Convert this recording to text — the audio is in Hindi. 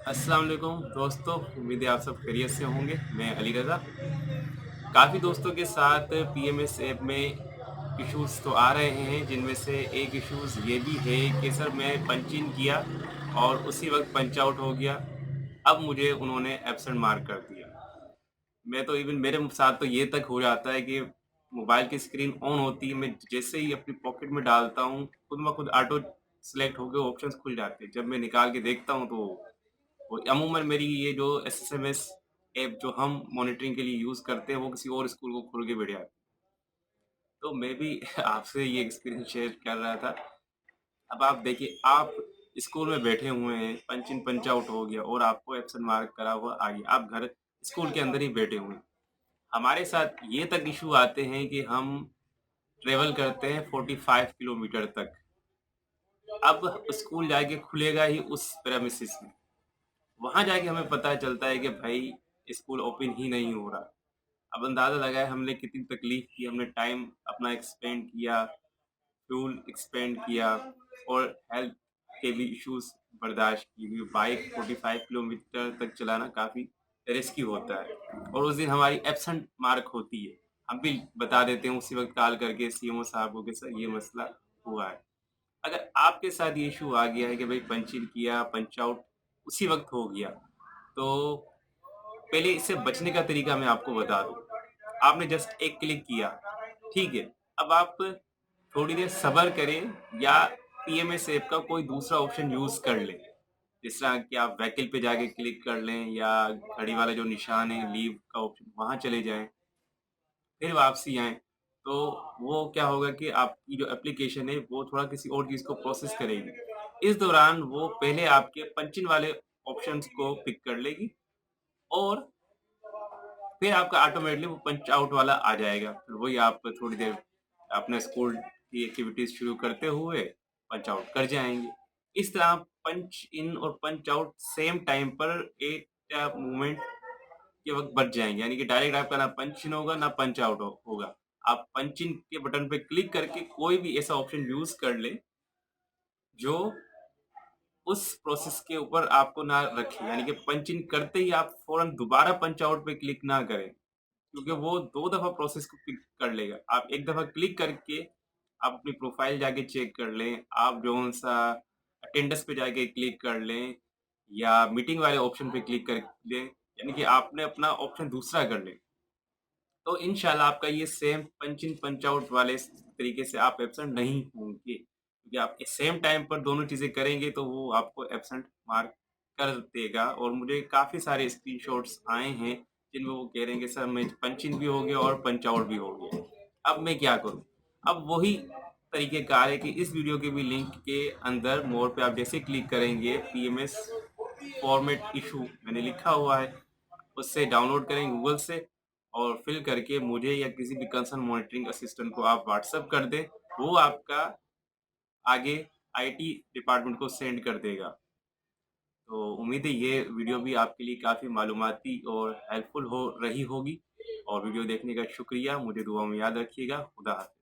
अस्सलाम वालेकुम दोस्तों, उम्मीद है आप सब खैरियत से होंगे। मैं अली रज़ा। काफ़ी दोस्तों के साथ पीएमएस ऐप में इश्यूज़ तो आ रहे हैं, जिनमें से एक इश्यूज़ ये भी है कि सर मैं पंच इन किया और उसी वक़्त पंच आउट हो गया। अब मुझे उन्होंने एब्सेंट मार्क कर दिया। मैं तो इवन मेरे साथ तो ये तक हो जाता है कि मोबाइल की स्क्रीन ऑन होती है, मैं जैसे ही अपनी पॉकेट में डालता हूँ, खुद ब खुद ऑटो सेलेक्ट होके ऑप्शंस खुल जाते हैं। जब मैं निकाल के देखता हूँ तो वो अमूमन मेरी ये जो एसएसएमएस ऐप जो हम मॉनिटरिंग के लिए यूज़ करते हैं, वो किसी और स्कूल को खोल के बैठ जाती है। तो मैं भी आपसे ये एक्सपीरियंस शेयर कर रहा था। अब आप देखिए, आप स्कूल में बैठे हुए हैं, पंच इन पंच आउट हो गया और आपको एब्सेंट मार्क करा हुआ आ गया। आप घर स्कूल के अंदर ही बैठे हुए हैं। हमारे साथ ये तक इश्यू आते हैं कि हम ट्रैवल करते हैं 45 किलोमीटर तक। अब स्कूल जाके खुलेगा ही उस प्रेमिसेस में। वहाँ जाके हमें पता चलता है कि भाई स्कूल ओपन ही नहीं हो रहा। अब अंदाज़ा लगाएँ हमने कितनी तकलीफ़ की, हमने टाइम अपना एक्सपेंड किया, फ्यूल एक्सपेंड किया और हेल्थ के भी इश्यूज़ बर्दाश्त की। क्योंकि बाइक 45 किलोमीटर तक चलाना काफ़ी रिस्की होता है और उस दिन हमारी एब्सेंट मार्क होती है। हम भी बता देते हैं उसी वक़्त कॉल करके सीएमओ साहब को कि सर ये मसला हुआ है। अगर आपके साथ ये इश्यू आ गया है कि भाई पंच इन किया, पंच आउट उसी वक़्त हो गया, तो पहले इससे बचने का तरीका मैं आपको बता दूँ। आपने जस्ट एक क्लिक किया, ठीक है। अब आप थोड़ी देर सब्र करें या पीएमएस ऐप का कोई दूसरा ऑप्शन यूज़ कर लें। जिस तरह कि आप व्हीकल पे जाके क्लिक कर लें या घड़ी वाला जो निशान है, लीव का ऑप्शन, वहाँ चले जाएँ। फिर वापसी आएँ, तो वो क्या होगा कि आपकी जो एप्लीकेशन है, वो थोड़ा किसी और चीज़ को प्रोसेस करेगी। इस दौरान वो पहले आपके पंच इन वाले ऑप्शंस को पिक कर लेगी और फिर आपका ऑटोमेटिकली वो पंच आउट वाला आ जाएगा। फिर वही आप थोड़ी देर अपने स्कूल की एक्टिविटीज़ शुरू करते हुए पंच आउट कर जाएँगे। इस तरह पंच इन और पंच आउट सेम टाइम पर एक मूवमेंट के वक़्त बच जाएँगे। यानी कि डायरेक्ट आपका ना पंच इन होगा, ना पंच आउट होगा। आप पंच इन के बटन पे क्लिक करके कोई भी ऐसा ऑप्शन यूज़ कर लें, जो उस प्रोसेस के ऊपर आपको ना रखे। यानी कि पंच इन करते ही आप फ़ौरन दोबारा पंच आउट पे क्लिक ना करें। क्योंकि वो 2 दफ़ा प्रोसेस को पिक कर लेगा। आप एक दफ़ा क्लिक करके आप अपनी प्रोफ़ाइल जाके चेक कर लें, आप कौन-सा अटेंडेंस पे जाके क्लिक कर लें या मीटिंग वाले ऑप्शन पे क्लिक कर लें, यानी कि आपने अपना ऑप्शन दूसरा कर लें। तो इंशाल्लाह आपका ये सेम पंच इन पंच आउट वाले तरीके से आप एब्सेंट नहीं होंगे। क्योंकि आप सेम टाइम पर दोनों चीज़ें करेंगे तो वो आपको एब्सेंट मार्क कर देगा और मुझे काफ़ी सारे स्क्रीनशॉट्स आए हैं, जिनमें वो कह रहे हैं कि सर मैं पंच इन भी हो गया और पंच आउट भी हो गया। अब मैं क्या करूँ? अब वही तरीक़ेकार है कि इस वीडियो के भी लिंक के अंदर मोर पे आप जैसे क्लिक करेंगे, पीएमएस फॉर्मेट इश्यू मैंने लिखा हुआ है, उससे डाउनलोड करें गूगल से और फिल करके मुझे या किसी भी कंसर्न मॉनिटरिंग असिस्टेंट को आप व्हाट्सएप कर दें, वो आपका आगे आईटी डिपार्टमेंट को सेंड कर देगा। तो उम्मीद है ये वीडियो भी आपके लिए काफ़ी मालूमाती और हेल्पफुल हो रही होगी और वीडियो देखने का शुक्रिया। मुझे दुआ में याद रखिएगा। खुदा हाफ़िज़।